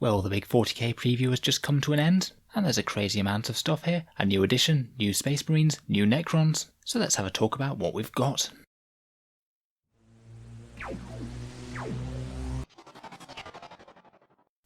Well, the big 40k preview has just come to an end, and there's a crazy amount of stuff here. A new edition, new Space Marines, new Necrons. So let's have a talk about what we've got.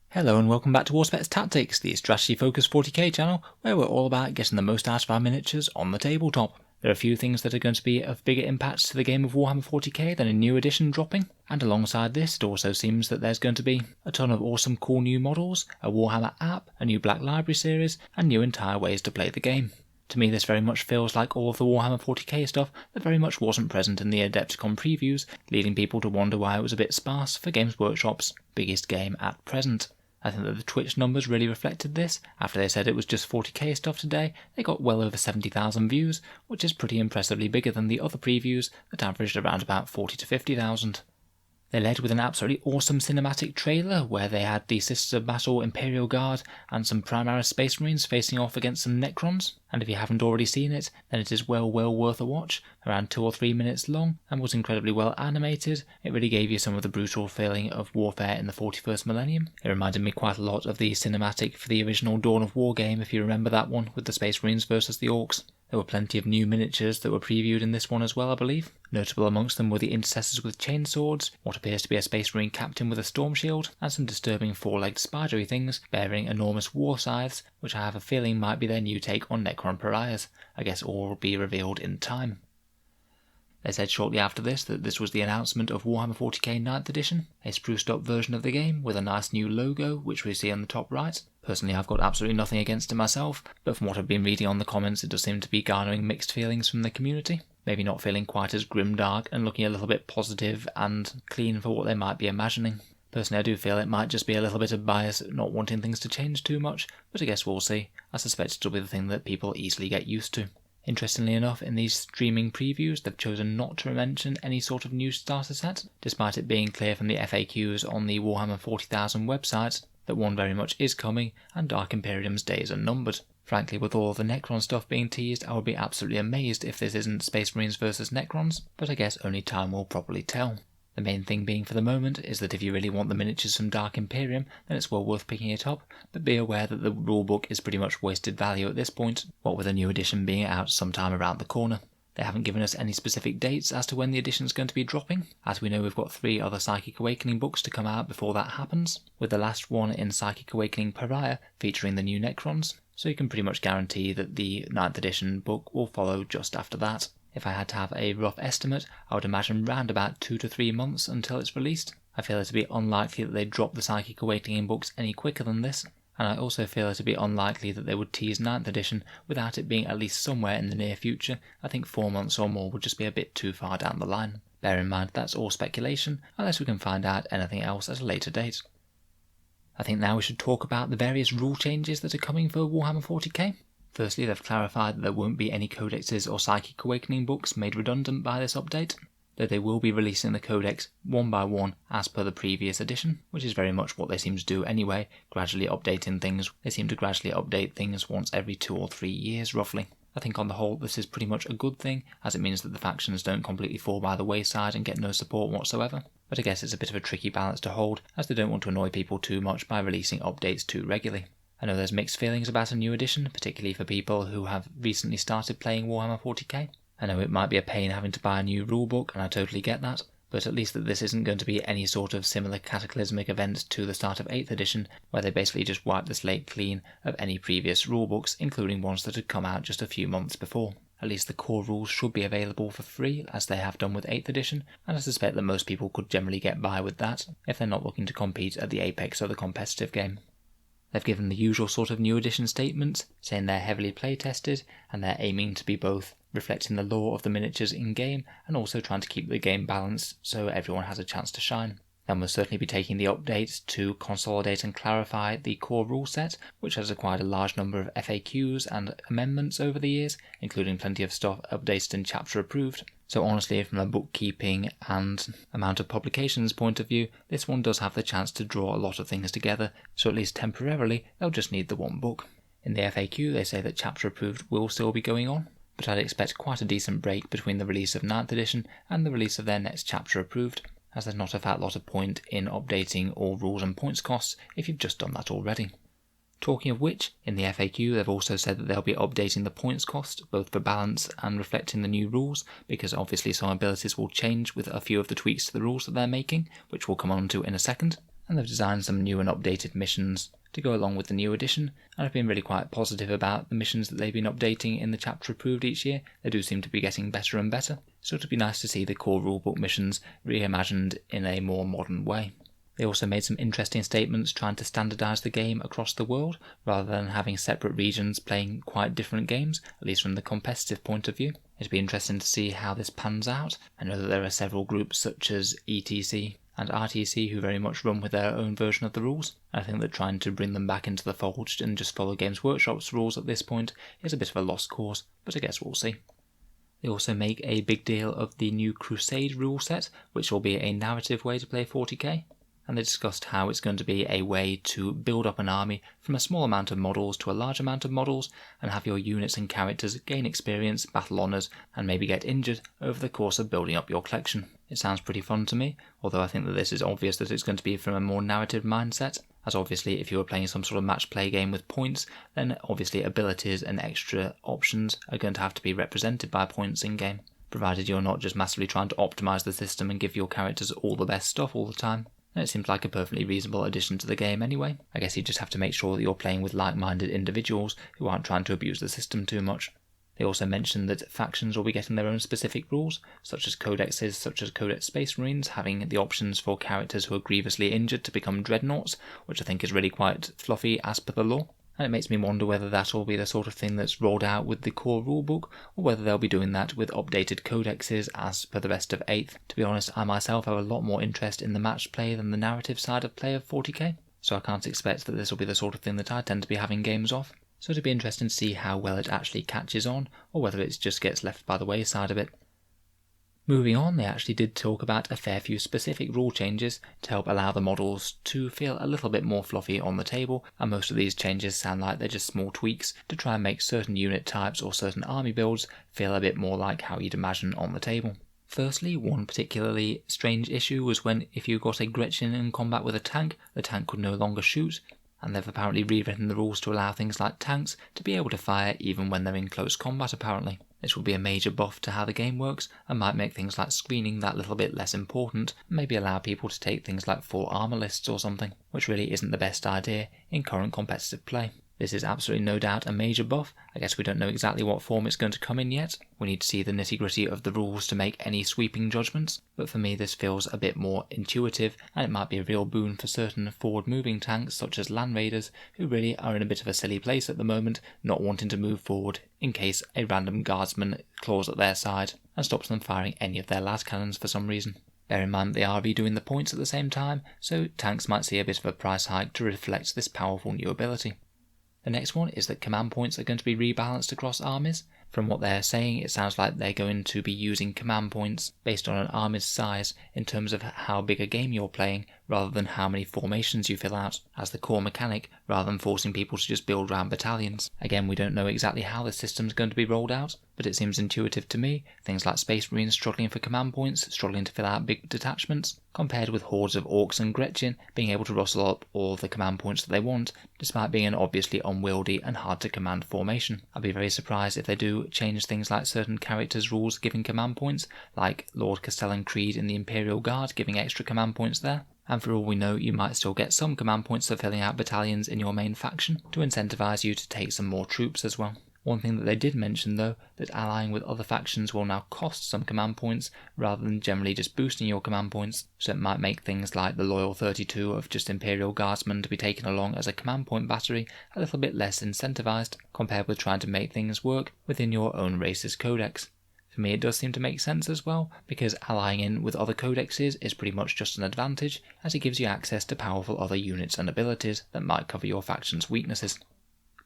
Hello and welcome back to Auspex Tactics, the strategy focused 40k channel, where we're all about getting the most out of our miniatures on the tabletop. There are a few things that are going to be of bigger impacts to the game of Warhammer 40k than a new edition dropping, and alongside this it also seems that there's going to be a ton of awesome cool new models, a Warhammer app, a new Black Library series, and new entire ways to play the game. To me this very much feels like all of the Warhammer 40k stuff that very much wasn't present in the Adepticon previews, leading people to wonder why it was a bit sparse for Games Workshop's biggest game at present. I think that the Twitch numbers really reflected this. After they said it was just 40k stuff today, they got well over 70,000 views, which is pretty impressively bigger than the other previews that averaged around about 40 to 50,000. They led with an absolutely awesome cinematic trailer where they had the Sisters of Battle Imperial Guard and some Primaris Space Marines facing off against some Necrons, and if you haven't already seen it, then it is well worth a watch, around 2 or 3 minutes long, and was incredibly well animated. It really gave you some of the brutal feeling of warfare in the 41st millennium. It reminded me quite a lot of the cinematic for the original Dawn of War game, if you remember that one, with the Space Marines versus the Orcs. There were plenty of new miniatures that were previewed in this one as well, I believe. Notable amongst them were the Intercessors with chainswords, what appears to be a Space Marine captain with a storm shield, and some disturbing four-legged spidery things bearing enormous war scythes, which I have a feeling might be their new take on Necron pariahs. I guess all will be revealed in time. They said shortly after this that this was the announcement of Warhammer 40k 9th edition, a spruced up version of the game with a nice new logo which we see on the top right. Personally I've got absolutely nothing against it myself, but from what I've been reading on the comments it does seem to be garnering mixed feelings from the community. Maybe not feeling quite as grimdark and looking a little bit positive and clean for what they might be imagining. Personally I do feel it might just be a little bit of bias not wanting things to change too much, but I guess we'll see. I suspect it'll be the thing that people easily get used to. Interestingly enough, in these streaming previews, they've chosen not to mention any sort of new starter set, despite it being clear from the FAQs on the Warhammer 40,000 website that one very much is coming, and Dark Imperium's days are numbered. Frankly, with all of the Necron stuff being teased, I would be absolutely amazed if this isn't Space Marines vs Necrons, but I guess only time will properly tell. The main thing being for the moment is that if you really want the miniatures from Dark Imperium, then it's well worth picking it up, but be aware that the rulebook is pretty much wasted value at this point, what with a new edition being out sometime around the corner. They haven't given us any specific dates as to when the edition is going to be dropping. As we know, we've got 3 other Psychic Awakening books to come out before that happens, with the last one in Psychic Awakening Pariah featuring the new Necrons, so you can pretty much guarantee that the 9th edition book will follow just after that. If I had to have a rough estimate, I would imagine round about 2 to 3 months until it's released. I feel it to be unlikely that they'd drop the Psychic Awakening books any quicker than this, and I also feel it to be unlikely that they would tease 9th edition without it being at least somewhere in the near future. I think 4 months or more would just be a bit too far down the line. Bear in mind that's all speculation, unless we can find out anything else at a later date. I think now we should talk about the various rule changes that are coming for Warhammer 40k. Firstly, they've clarified that there won't be any codexes or Psychic Awakening books made redundant by this update, though they will be releasing the codex one by one as per the previous edition, which is very much what they seem to do anyway, gradually updating things. They seem to gradually update things once every 2 or 3 years roughly. I think on the whole this is pretty much a good thing, as it means that the factions don't completely fall by the wayside and get no support whatsoever. But I guess it's a bit of a tricky balance to hold, as they don't want to annoy people too much by releasing updates too regularly. I know there's mixed feelings about a new edition, particularly for people who have recently started playing Warhammer 40k. I know it might be a pain having to buy a new rulebook, and I totally get that, but at least that this isn't going to be any sort of similar cataclysmic event to the start of 8th edition, where they basically just wiped the slate clean of any previous rulebooks, including ones that had come out just a few months before. At least the core rules should be available for free, as they have done with 8th edition, and I suspect that most people could generally get by with that, if they're not looking to compete at the apex of the competitive game. They've given the usual sort of new edition statements, saying they're heavily play-tested, and they're aiming to be both reflecting the lore of the miniatures in-game and also trying to keep the game balanced so everyone has a chance to shine. They'll most certainly be taking the updates to consolidate and clarify the core rule set, which has acquired a large number of FAQs and amendments over the years, including plenty of stuff updated and chapter approved. So honestly, from a bookkeeping and amount of publications point of view, this one does have the chance to draw a lot of things together, so at least temporarily they'll just need the one book. In the FAQ they say that chapter approved will still be going on, but I'd expect quite a decent break between the release of 9th edition and the release of their next chapter approved. as there's not a fat lot of point in updating all rules and points costs if you've just done that already. Talking of which, in the FAQ they've also said that they'll be updating the points cost, both for balance and reflecting the new rules, because obviously some abilities will change with a few of the tweaks to the rules that they're making, which we'll come on to in a second. And they've designed some new and updated missions to go along with the new edition, and I've been really quite positive about the missions that they've been updating in the chapter approved each year. They do seem to be getting better and better, so it'd be nice to see the core rulebook missions reimagined in a more modern way. They also made some interesting statements trying to standardise the game across the world, rather than having separate regions playing quite different games, at least from the competitive point of view. It'd be interesting to see how this pans out. I know that there are several groups such as ETC and RTC who very much run with their own version of the rules. I think that trying to bring them back into the fold and just follow Games Workshop's rules at this point is a bit of a lost cause, but I guess we'll see. They also make a big deal of the new Crusade rule set, which will be a narrative way to play 40k. And they discussed how it's going to be a way to build up an army from a small amount of models to a large amount of models, and have your units and characters gain experience, battle honours, and maybe get injured over the course of building up your collection. It sounds pretty fun to me, although I think that this is obvious that it's going to be from a more narrative mindset, as obviously if you were playing some sort of match play game with points, then obviously abilities and extra options are going to have to be represented by points in game, provided you're not just massively trying to optimise the system and give your characters all the best stuff all the time. And it seems like a perfectly reasonable addition to the game anyway. I guess you just have to make sure that you're playing with like-minded individuals who aren't trying to abuse the system too much. They also mentioned that factions will be getting their own specific rules, such as codexes such as Codex Space Marines having the options for characters who are grievously injured to become dreadnoughts, which I think is really quite fluffy as per the law. And it makes me wonder whether that will be the sort of thing that's rolled out with the core rulebook, or whether they'll be doing that with updated codexes as per the rest of 8th. To be honest, I myself have a lot more interest in the match play than the narrative side of play of 40k, so I can't expect that this will be the sort of thing that I tend to be having games of. So it'll be interesting to see how well it actually catches on, or whether it just gets left by the wayside a bit. Moving on, they actually did talk about a fair few specific rule changes to help allow the models to feel a little bit more fluffy on the table, and most of these changes sound like they're just small tweaks to try and make certain unit types or certain army builds feel a bit more like how you'd imagine on the table. Firstly, one particularly strange issue was when if you got a Gretchen in combat with a tank, the tank could no longer shoot, and they've apparently rewritten the rules to allow things like tanks to be able to fire even when they're in close combat apparently. This will be a major buff to how the game works, and might make things like screening that little bit less important, and maybe allow people to take things like full armor lists or something, which really isn't the best idea in current competitive play. This is absolutely no doubt a major buff. I guess we don't know exactly what form it's going to come in yet. We need to see the nitty-gritty of the rules to make any sweeping judgments, but for me this feels a bit more intuitive, and it might be a real boon for certain forward-moving tanks such as Land Raiders, who really are in a bit of a silly place at the moment, not wanting to move forward in case a random guardsman claws at their side and stops them firing any of their las cannons for some reason. Bear in mind that they are redoing the points at the same time, so tanks might see a bit of a price hike to reflect this powerful new ability. The next one is that command points are going to be rebalanced across armies. From what they're saying, it sounds like they're going to be using command points based on an army's size in terms of how big a game you're playing, rather than how many formations you fill out, as the core mechanic, rather than forcing people to just build round battalions. Again, we don't know exactly how the system's going to be rolled out, but it seems intuitive to me. Things like Space Marines struggling for command points, struggling to fill out big detachments, compared with hordes of Orcs and Gretchen being able to rustle up all the command points that they want, despite being an obviously unwieldy and hard to command formation. I'd be very surprised if they do change things like certain characters' rules giving command points, like Lord Castellan Creed in the Imperial Guard giving extra command points there. And for all we know, you might still get some command points for filling out battalions in your main faction to incentivise you to take some more troops as well. One thing that they did mention though, that allying with other factions will now cost some command points rather than generally just boosting your command points, so it might make things like the Loyal 32 of just Imperial Guardsmen to be taken along as a command point battery a little bit less incentivised compared with trying to make things work within your own race's codex. For me it does seem to make sense as well, because allying in with other codexes is pretty much just an advantage, as it gives you access to powerful other units and abilities that might cover your faction's weaknesses.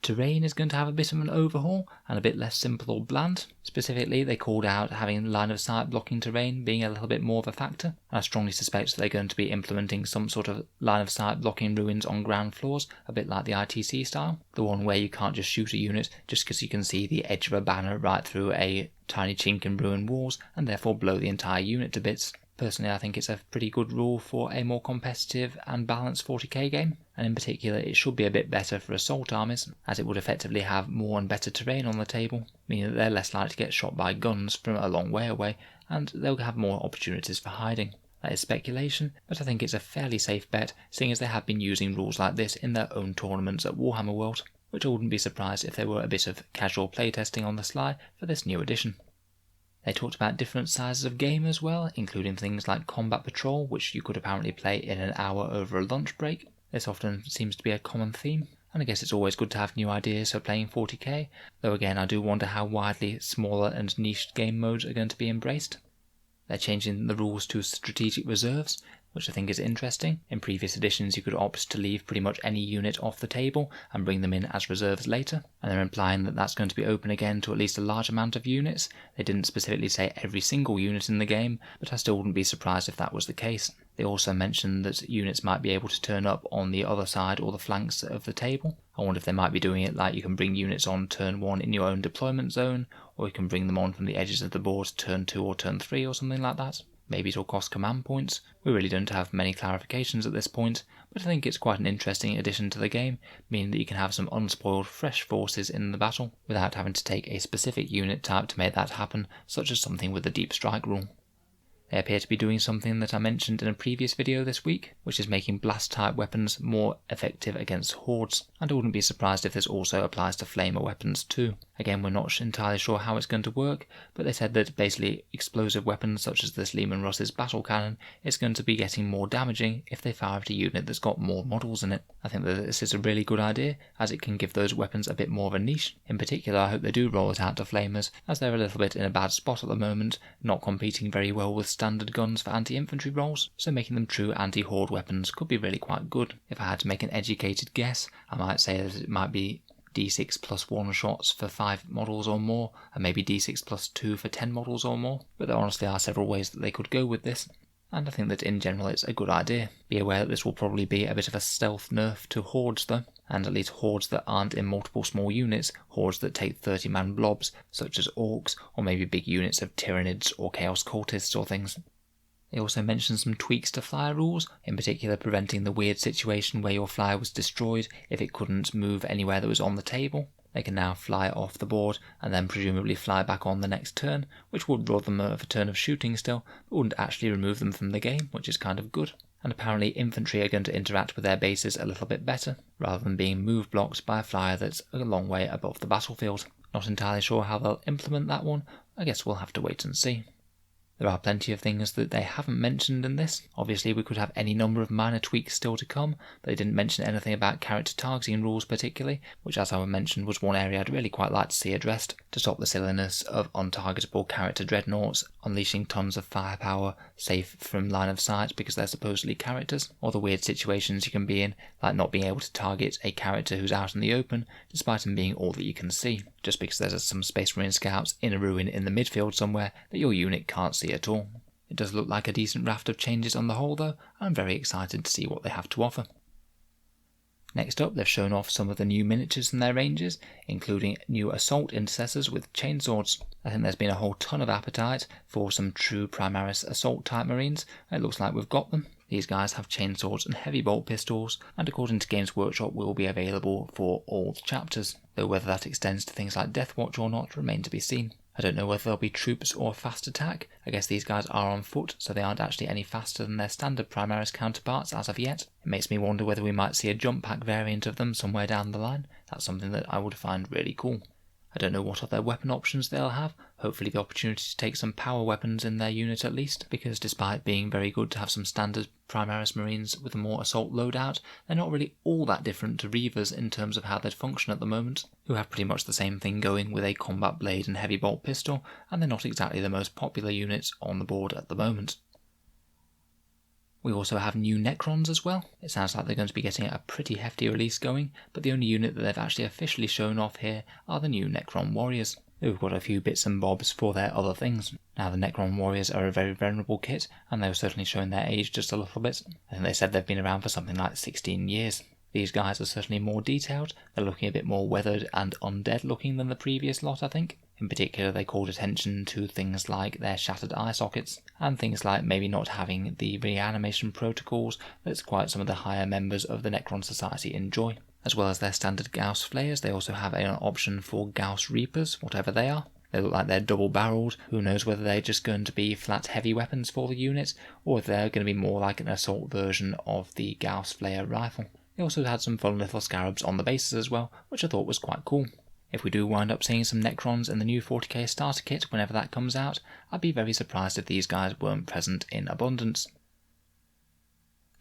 Terrain is going to have a bit of an overhaul and a bit less simple or bland. Specifically, they called out having line of sight blocking terrain being a little bit more of a factor, and I strongly suspect that they're going to be implementing some sort of line of sight blocking ruins on ground floors, a bit like the ITC style, the one where you can't just shoot a unit just because you can see the edge of a banner right through a tiny chink in ruined walls and therefore blow the entire unit to bits. Personally, I think it's a pretty good rule for a more competitive and balanced 40k game, and in particular it should be a bit better for assault armies, as it would effectively have more and better terrain on the table, meaning that they're less likely to get shot by guns from a long way away, and they'll have more opportunities for hiding. That is speculation, but I think it's a fairly safe bet, seeing as they have been using rules like this in their own tournaments at Warhammer World, which I wouldn't be surprised if there were a bit of casual playtesting on the sly for this new edition. They talked about different sizes of game as well, including things like Combat Patrol, which you could apparently play in an hour over a lunch break. This often seems to be a common theme, and I guess it's always good to have new ideas for playing 40k, though again I do wonder how widely smaller and niche game modes are going to be embraced. They're changing the rules to strategic reserves, which I think is interesting. In previous editions you could opt to leave pretty much any unit off the table and bring them in as reserves later, and they're implying that that's going to be open again to at least a large amount of units. They didn't specifically say every single unit in the game, but I still wouldn't be surprised if that was the case. They also mentioned that units might be able to turn up on the other side or the flanks of the table. I wonder if they might be doing it like you can bring units on turn 1 in your own deployment zone, or you can bring them on from the edges of the board turn 2 or turn 3 or something like that. Maybe it'll cost command points. We really don't have many clarifications at this point, but I think it's quite an interesting addition to the game, meaning that you can have some unspoiled fresh forces in the battle without having to take a specific unit type to make that happen, such as something with the deep strike rule. They appear to be doing something that I mentioned in a previous video this week, which is making blast-type weapons more effective against hordes, and I wouldn't be surprised if this also applies to flamer weapons too. Again, we're not entirely sure how it's going to work, but they said that basically explosive weapons such as this Lehman Russ's battle cannon is going to be getting more damaging if they fire at a unit that's got more models in it. I think that this is a really good idea, as it can give those weapons a bit more of a niche. In particular, I hope they do roll it out to flamers, as they're a little bit in a bad spot at the moment, not competing very well with standard guns for anti-infantry roles, so making them true anti-horde weapons could be really quite good. If I had to make an educated guess, I might say that it might be d6 plus 1 shots for 5 models or more, and maybe d6 plus 2 for 10 models or more, but there honestly are several ways that they could go with this, and I think that in general it's a good idea. Be aware that this will probably be a bit of a stealth nerf to hordes though, and at least hordes that aren't in multiple small units, hordes that take 30-man blobs, such as orcs, or maybe big units of Tyranids or Chaos Cultists or things. They also mentioned some tweaks to flyer rules, in particular preventing the weird situation where your flyer was destroyed if it couldn't move anywhere that was on the table. They can now fly off the board and then presumably fly back on the next turn, which would rob them of a turn of shooting still, but wouldn't actually remove them from the game, which is kind of good. And apparently infantry are going to interact with their bases a little bit better, rather than being move blocked by a flyer that's a long way above the battlefield. Not entirely sure how they'll implement that one. I guess we'll have to wait and see. There are plenty of things that they haven't mentioned in this. Obviously we could have any number of minor tweaks still to come, but they didn't mention anything about character targeting rules particularly, which as I mentioned was one area I'd really quite like to see addressed, to stop the silliness of untargetable character dreadnoughts unleashing tons of firepower safe from line of sight because they're supposedly characters, or the weird situations you can be in, like not being able to target a character who's out in the open despite them being all that you can see, just because there's some Space Marine scouts in a ruin in the midfield somewhere that your unit can't see at all. It does look like a decent raft of changes on the whole though, and I'm very excited to see what they have to offer. Next up, they've shown off some of the new miniatures in their ranges, including new assault intercessors with chainswords. I think there's been a whole ton of appetite for some true Primaris assault type marines, and it looks like we've got them. These guys have chainswords and heavy bolt pistols, and according to Games Workshop will be available for all chapters, though whether that extends to things like Deathwatch or not remains to be seen. I don't know whether they'll be troops or fast attack. I guess these guys are on foot, so they aren't actually any faster than their standard Primaris counterparts as of yet. It makes me wonder whether we might see a jump pack variant of them somewhere down the line. That's something that I would find really cool. I don't know what other weapon options they'll have, hopefully the opportunity to take some power weapons in their unit at least, because despite being very good to have some standard Primaris Marines with a more assault loadout, they're not really all that different to Reavers in terms of how they'd function at the moment, who have pretty much the same thing going with a combat blade and heavy bolt pistol, and they're not exactly the most popular units on the board at the moment. We also have new Necrons as well. It sounds like they're going to be getting a pretty hefty release going, but the only unit that they've actually officially shown off here are the new Necron Warriors, who've got a few bits and bobs for their other things. Now the Necron Warriors are a very venerable kit, and they're certainly showing their age just a little bit. I think they said they've been around for something like 16 years. These guys are certainly more detailed, they're looking a bit more weathered and undead looking than the previous lot, I think. In particular, they called attention to things like their shattered eye sockets, and things like maybe not having the reanimation protocols that quite some of the higher members of the Necron Society enjoy. As well as their standard Gauss flayers, they also have an option for Gauss Reapers, whatever they are. They look like they're double-barreled. Who knows whether they're just going to be flat heavy weapons for the unit, or if they're going to be more like an assault version of the Gauss Flayer rifle. They also had some fun little scarabs on the bases as well, which I thought was quite cool. If we do wind up seeing some Necrons in the new 40k starter kit whenever that comes out, I'd be very surprised if these guys weren't present in abundance.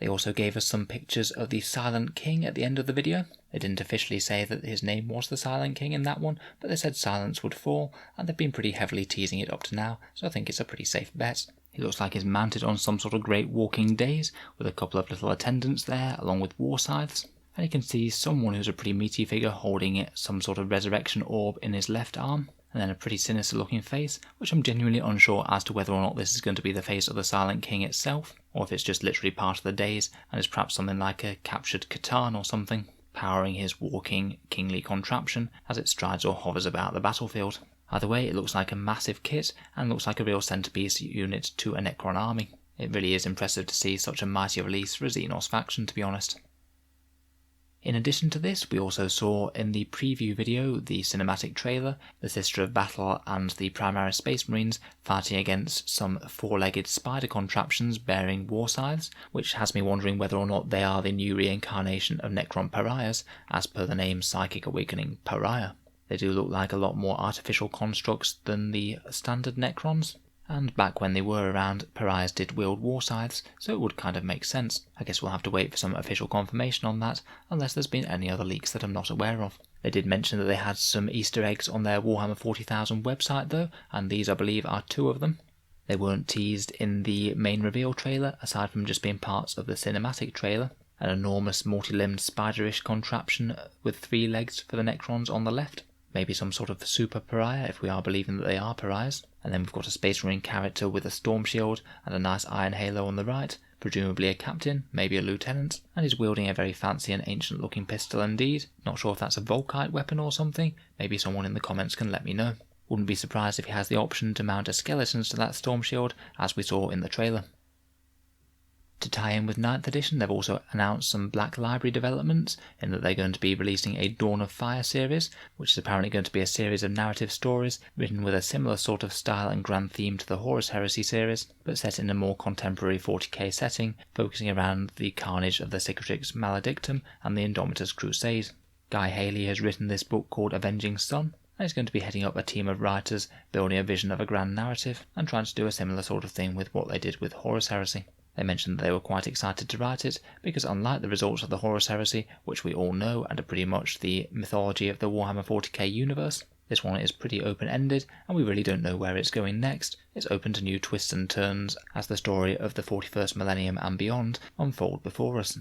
They also gave us some pictures of the Silent King at the end of the video. They didn't officially say that his name was the Silent King in that one, but they said silence would fall, and they've been pretty heavily teasing it up to now, so I think it's a pretty safe bet. He looks like he's mounted on some sort of great walking days, with a couple of little attendants there, along with war scythes. And you can see someone who's a pretty meaty figure holding some sort of resurrection orb in his left arm, and then a pretty sinister looking face, which I'm genuinely unsure as to whether or not this is going to be the face of the Silent King itself, or if it's just literally part of the days, and is perhaps something like a captured Catan or something, powering his walking kingly contraption as it strides or hovers about the battlefield. Either way, it looks like a massive kit, and looks like a real centerpiece unit to a Necron army. It really is impressive to see such a mighty release for a Xenos faction, to be honest. In addition to this, we also saw in the preview video the cinematic trailer, the Sister of Battle and the Primaris Space Marines fighting against some four-legged spider contraptions bearing war scythes, which has me wondering whether or not they are the new reincarnation of Necron pariahs, as per the name Psychic Awakening Pariah. They do look like a lot more artificial constructs than the standard Necrons. And back when they were around, pariahs did wield war scythes, so it would kind of make sense. I guess we'll have to wait for some official confirmation on that, unless there's been any other leaks that I'm not aware of. They did mention that they had some Easter eggs on their Warhammer 40,000 website though, and these I believe are 2 of them. They weren't teased in the main reveal trailer, aside from just being parts of the cinematic trailer. An enormous multi-limbed spiderish contraption with 3 legs for the Necrons on the left. Maybe some sort of super pariah if we are believing that they are pariahs. And then we've got a Space Marine character with a storm shield and a nice iron halo on the right, presumably a captain, maybe a lieutenant, and he's wielding a very fancy and ancient looking pistol indeed. Not sure if that's a Volkite weapon or something, maybe someone in the comments can let me know. Wouldn't be surprised if he has the option to mount a skeleton to that storm shield, as we saw in the trailer. To tie in with 9th edition, they've also announced some Black Library developments, in that they're going to be releasing a Dawn of Fire series, which is apparently going to be a series of narrative stories written with a similar sort of style and grand theme to the Horus Heresy series, but set in a more contemporary 40k setting, focusing around the carnage of the Cicatrix Maledictum and the Indomitus Crusade. Guy Haley has written this book called Avenging Sun, and he's going to be heading up a team of writers, building a vision of a grand narrative, and trying to do a similar sort of thing with what they did with Horus Heresy. They mentioned that they were quite excited to write it, because unlike the results of the Horus Heresy, which we all know and are pretty much the mythology of the Warhammer 40k universe, this one is pretty open-ended, and we really don't know where it's going next. It's open to new twists and turns as the story of the 41st millennium and beyond unfold before us.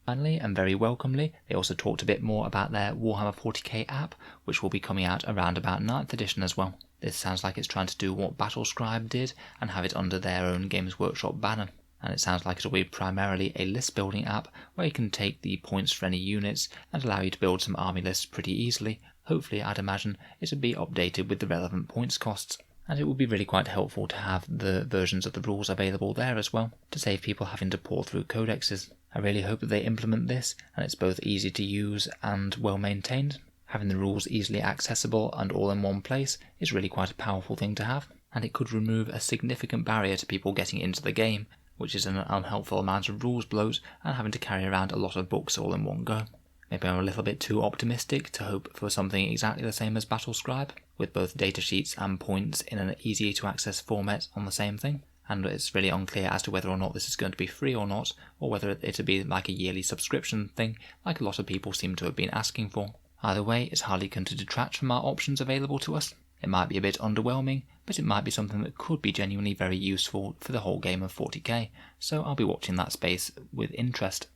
Finally, and very welcomely, they also talked a bit more about their Warhammer 40k app, which will be coming out around about 9th edition as well. This sounds like it's trying to do what Battlescribe did and have it under their own Games Workshop banner. And it sounds like it'll be primarily a list building app where you can take the points for any units and allow you to build some army lists pretty easily. Hopefully, I'd imagine it would be updated with the relevant points costs. And it would be really quite helpful to have the versions of the rules available there as well, to save people having to pour through codexes. I really hope that they implement this and it's both easy to use and well maintained. Having the rules easily accessible and all in one place is really quite a powerful thing to have, and it could remove a significant barrier to people getting into the game, which is an unhelpful amount of rules bloat and having to carry around a lot of books all in one go. Maybe I'm a little bit too optimistic to hope for something exactly the same as Battlescribe, with both datasheets and points in an easy to access format on the same thing, and it's really unclear as to whether or not this is going to be free or not, or whether it'll be like a yearly subscription thing like a lot of people seem to have been asking for. Either way, it's hardly going to detract from our options available to us. It might be a bit underwhelming, but it might be something that could be genuinely very useful for the whole game of 40k, so I'll be watching that space with interest.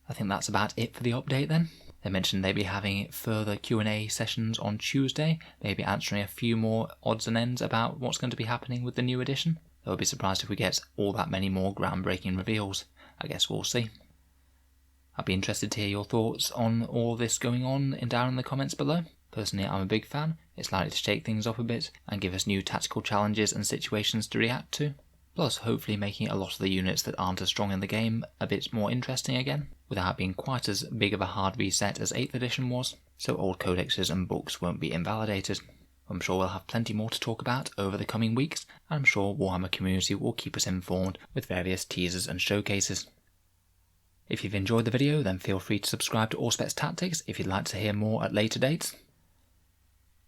I think that's about it for the update then. They mentioned they'd be having further Q&A sessions on Tuesday, maybe answering a few more odds and ends about what's going to be happening with the new edition. I would be surprised if we get all that many more groundbreaking reveals. I guess we'll see. I'd be interested to hear your thoughts on all this going on down in the comments below. Personally, I'm a big fan. It's likely to shake things up a bit and give us new tactical challenges and situations to react to. Plus, hopefully making a lot of the units that aren't as strong in the game a bit more interesting again, without being quite as big of a hard reset as 8th edition was, so old codexes and books won't be invalidated. I'm sure we'll have plenty more to talk about over the coming weeks, and I'm sure Warhammer community will keep us informed with various teasers and showcases. If you've enjoyed the video, then feel free to subscribe to Auspex Tactics if you'd like to hear more at later dates.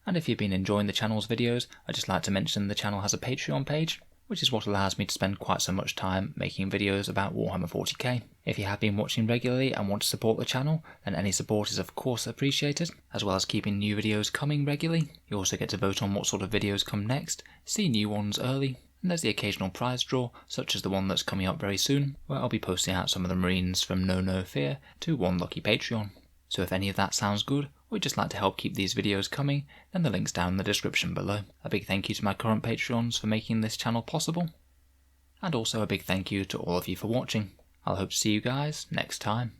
And if you've been enjoying the channel's videos, I'd just like to mention the channel has a Patreon page, which is what allows me to spend quite so much time making videos about Warhammer 40k. If you have been watching regularly and want to support the channel, then any support is of course appreciated, as well as keeping new videos coming regularly. You also get to vote on what sort of videos come next, see new ones early, and there's the occasional prize draw, such as the one that's coming up very soon, where I'll be posting out some of the Marines from No Fear to one lucky Patreon. So if any of that sounds good, or you'd just like to help keep these videos coming, then the link's down in the description below. A big thank you to my current Patreons for making this channel possible, and also a big thank you to all of you for watching. I'll hope to see you guys next time.